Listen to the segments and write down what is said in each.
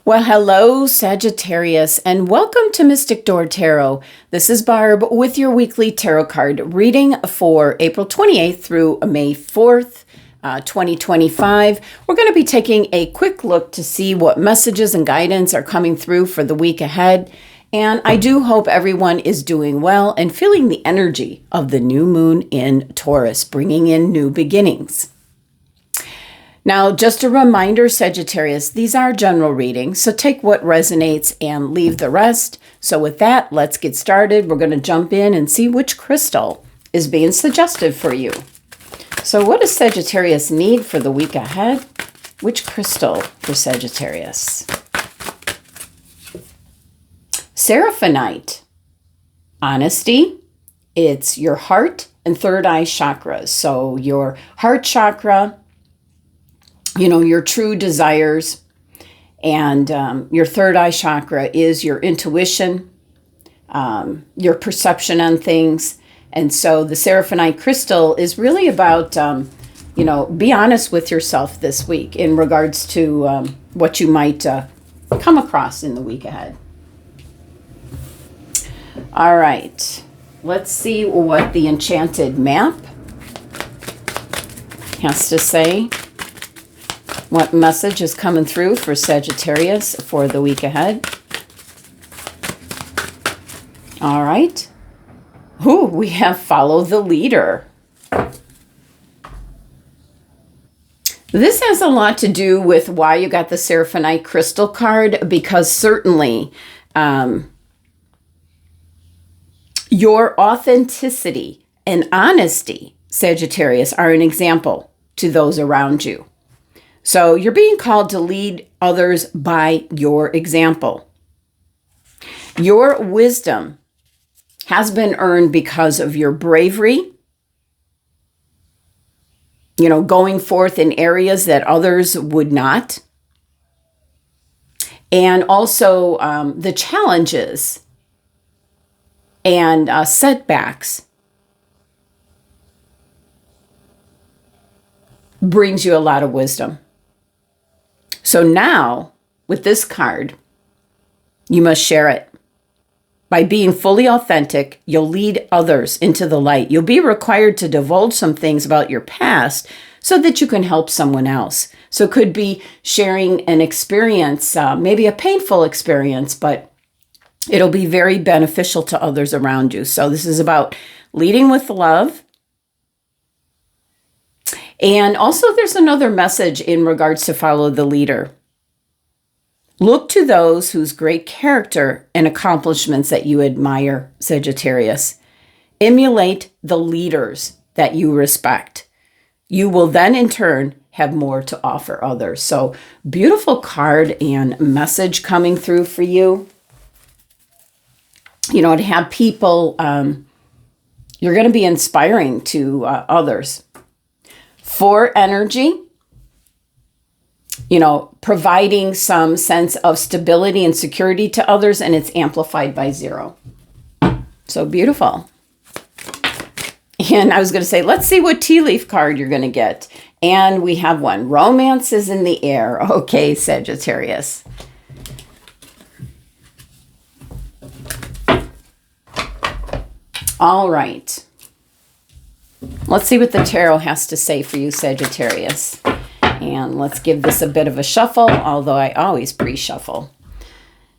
Well, hello, Sagittarius, and welcome to Mystic Door Tarot. This is Barb with your weekly tarot card reading for April 28th through May 4th, 2025. We're going to be taking a quick look to see what messages and guidance are coming through for the week ahead. And I do hope everyone is doing well and feeling the energy of the new moon in Taurus, bringing in new beginnings. Now, just a reminder, Sagittarius, these are general readings, so take what resonates and leave the rest. So with that, let's get started. We're going to jump in and see which crystal is being suggested for you. So what does Sagittarius need for the week ahead? Which crystal for Sagittarius? Seraphonite. Honesty. It's your heart and third eye chakras. So your heart chakra, your true desires, and your third eye chakra is your intuition, your perception on things. And so the Seraphonite crystal is really about, be honest with yourself this week in regards to what you might come across in the week ahead. All right, let's see what the Enchanted map has to say. What message is coming through for Sagittarius for the week ahead? All right. Ooh, we have follow the leader. This has a lot to do with why you got the Seraphonite crystal card, because certainly your authenticity and honesty, Sagittarius, are an example to those around you. So you're being called to lead others by your example. Your wisdom has been earned because of your bravery, going forth in areas that others would not. And also the challenges and setbacks brings you a lot of wisdom. So now, with this card, you must share it. By being fully authentic, you'll lead others into the light. You'll be required to divulge some things about your past so that you can help someone else. So it could be sharing an experience, maybe a painful experience, but it'll be very beneficial to others around you. So this is about leading with love. And also there's another message in regards to follow the leader. Look to those whose great character and accomplishments that you admire, Sagittarius. Emulate the leaders that you respect. You will then in turn have more to offer others. So beautiful card and message coming through for you. To have people, you're going to be inspiring to others. For energy, providing some sense of stability and security to others, and it's amplified by 0. So beautiful. And I was going to say, let's see what tea leaf card you're going to get. And we have one. Romance is in the air. Okay, Sagittarius. All right. Let's see what the tarot has to say for you, Sagittarius. And let's give this a bit of a shuffle, although I always pre-shuffle.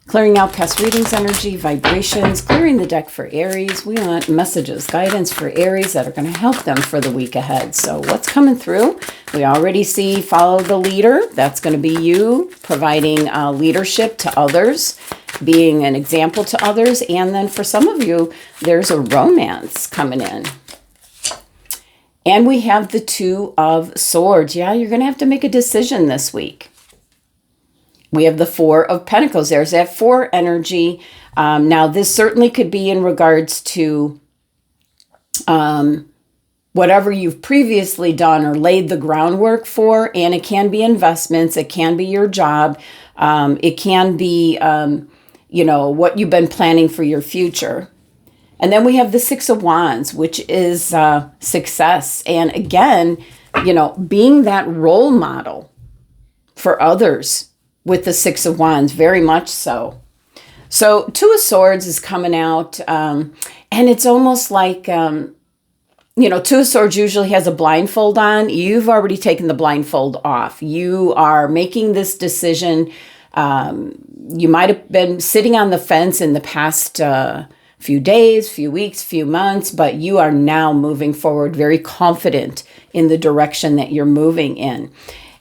Clearing out past readings, energy, vibrations, clearing the deck for Aries. We want messages, guidance for Aries that are going to help them for the week ahead. So what's coming through? We already see follow the leader. That's going to be you providing leadership to others, being an example to others. And then for some of you, there's a romance coming in. And we have the Two of Swords. Yeah, you're going to have to make a decision this week. We have the Four of Pentacles. There's that 4 energy. Now, this certainly could be in regards to whatever you've previously done or laid the groundwork for. And it can be investments. It can be your job. It can be, what you've been planning for your future. And then we have the Six of Wands, which is success. And again, being that role model for others with the Six of Wands, very much so. So Two of Swords is coming out, and it's almost like, you know, Two of Swords usually has a blindfold on. You've already taken the blindfold off. You are making this decision. You might have been sitting on the fence in the past few days, few weeks, few months, but you are now moving forward very confident in the direction that you're moving in.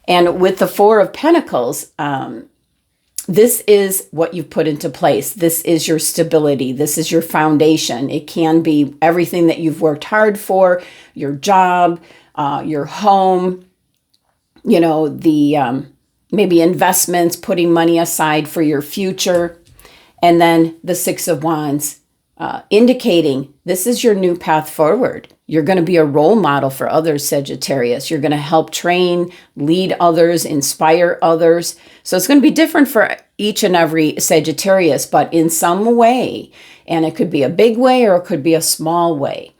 And with the Four of Pentacles, this is what you've put into place. This is your stability. This is your foundation. It can be everything that you've worked hard for, your job, your home, you know, the maybe investments, putting money aside for your future. And then the Six of Wands, indicating this is your new path forward. You're going to be a role model for others, Sagittarius. You're going to help train, lead others, inspire others. So it's going to be different for each and every Sagittarius, but in some way, and it could be a big way or it could be a small way,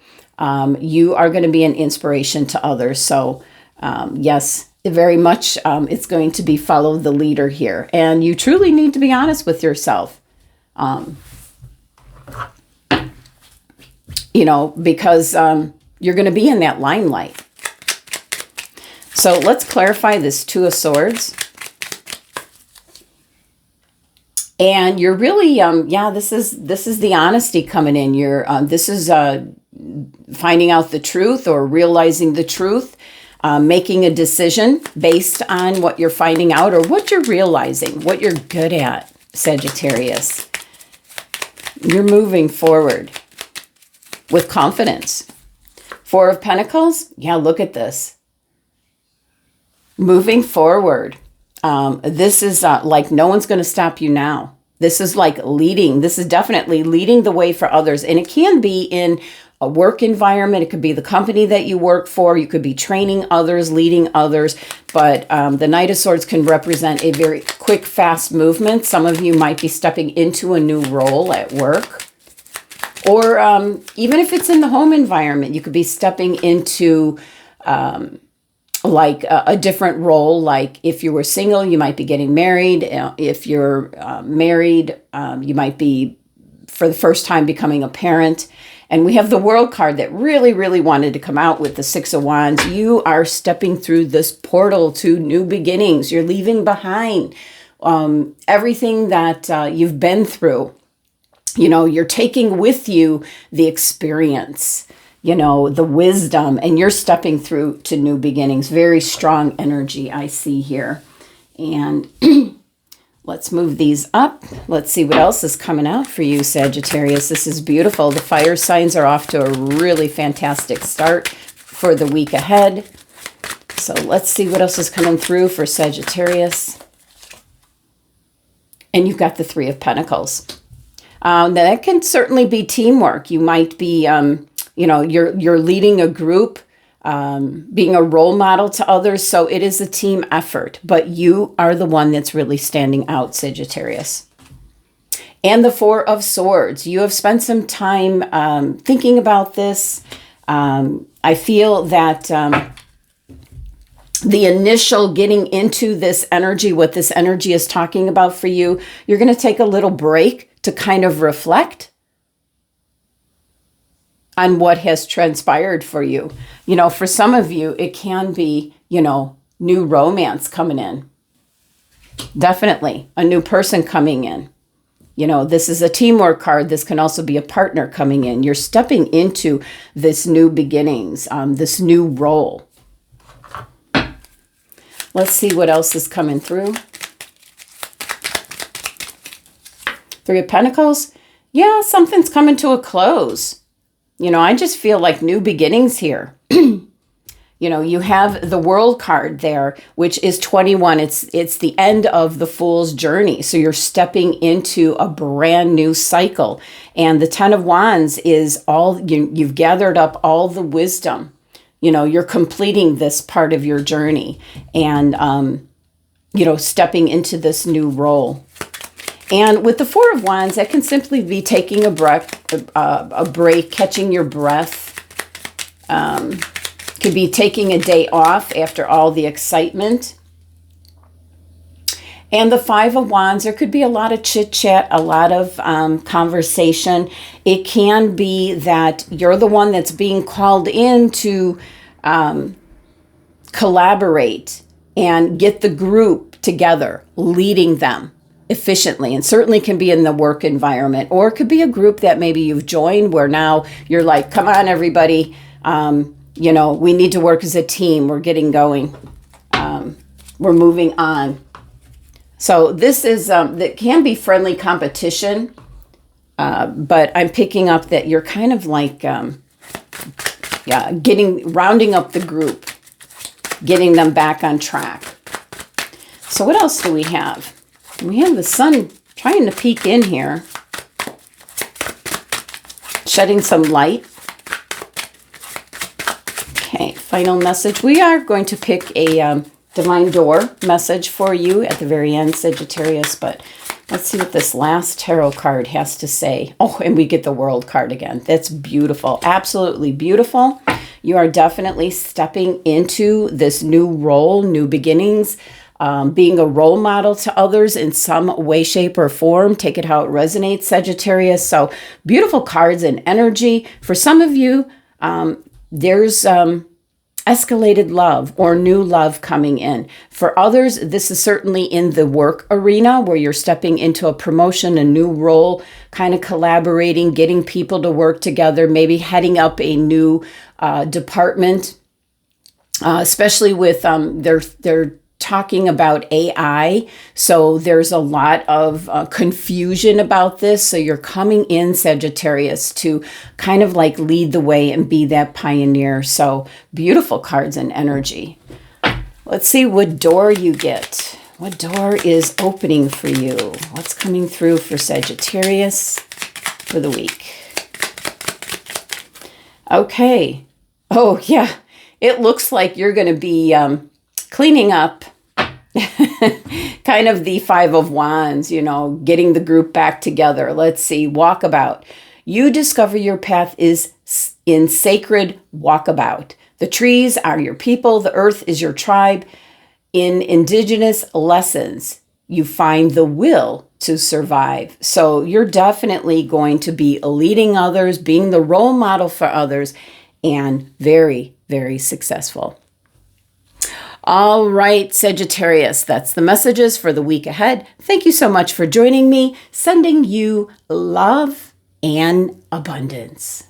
you are going to be an inspiration to others. So yes, very much it's going to be follow the leader here. And you truly need to be honest with yourself. You know, because you're going to be in that limelight. So let's clarify this Two of Swords. And you're really, yeah, this is the honesty coming in. This is finding out the truth or realizing the truth, making a decision based on what you're finding out or what you're realizing, what you're good at, Sagittarius. You're moving forward with confidence. Four of Pentacles. Yeah, look at this. Moving forward. This is like no one's going to stop you now. This is like leading. This is definitely leading the way for others. And it can be in a work environment. It could be the company that you work for. You could be training others, leading others. But the Knight of Swords can represent a very quick, fast movement. Some of you might be stepping into a new role at work. Or even if it's in the home environment, you could be stepping into like a different role. Like if you were single, you might be getting married. If you're married, you might be for the first time becoming a parent. And we have the World card that really, really wanted to come out with the Six of Wands. You are stepping through this portal to new beginnings. You're leaving behind everything that you've been through. You know, you're taking with you the experience, you know, the wisdom, and you're stepping through to new beginnings. Very strong energy I see here. And let's move these up. Let's see what else is coming out for you, Sagittarius. This is beautiful. The fire signs are off to a really fantastic start for the week ahead. So let's see what else is coming through for Sagittarius. And you've got the Three of Pentacles. That can certainly be teamwork. You might be, you know, you're leading a group, being a role model to others. So it is a team effort, but you are the one that's really standing out, Sagittarius. And the Four of Swords. You have spent some time thinking about this. I feel that the initial getting into this energy, what this energy is talking about for you, you're going to take a little break to kind of reflect on what has transpired for you. You know, for some of you, it can be, you know, new romance coming in. Definitely a new person coming in. You know, this is a teamwork card. This can also be a partner coming in. You're stepping into this new beginnings, this new role. Let's see what else is coming through. Three of Pentacles. Yeah, something's coming to a close. You know, I just feel like new beginnings here. You know, you have the World card there, which is 21. It's the end of the Fool's journey. So you're stepping into a brand new cycle. And the Ten of Wands is all, you've gathered up all the wisdom. You know, you're completing this part of your journey and, you know, stepping into this new role. And with the Four of Wands, that can simply be taking a break, catching your breath. Could be taking a day off after all the excitement. And the Five of Wands, there could be a lot of chit-chat, a lot of conversation. It can be that you're the one that's being called in to collaborate and get the group together, leading them efficiently, and certainly can be in the work environment, or it could be a group that maybe you've joined where now you're like, come on, everybody, you know, we need to work as a team. We're getting going. We're moving on. So this is, that can be friendly competition, but I'm picking up that you're kind of like, rounding up the group, getting them back on track. So what else do we have? We have the sun trying to peek in here, shedding some light. Okay, final message. We are going to pick a Divine Door message for you at the very end, Sagittarius, but let's see what this last tarot card has to say. Oh, and we get the World card again. That's beautiful. Absolutely beautiful. You are definitely stepping into this new role, new beginnings, being a role model to others in some way, shape, or form. Take it how it resonates, Sagittarius. So beautiful cards and energy. For some of you, there's escalated love or new love coming in. For others, this is certainly in the work arena where you're stepping into a promotion, a new role, kind of collaborating, getting people to work together, maybe heading up a new department, especially with they're talking about AI. So there's a lot of confusion about this. So you're coming in, Sagittarius, to kind of like lead the way and be that pioneer. So beautiful cards and energy. Let's see what door you get. What door is opening for you? What's coming through for Sagittarius for the week? Okay. Oh, yeah. It looks like you're going to be cleaning up kind of the Five of Wands, you know, getting the group back together. Let's see, walkabout. You discover your path is in sacred walkabout. The trees are your people. The earth is your tribe. In indigenous lessons, you find the will to survive. So you're definitely going to be leading others, being the role model for others, and very, very successful. All right, Sagittarius, that's the messages for the week ahead. Thank you so much for joining me, sending you love and abundance.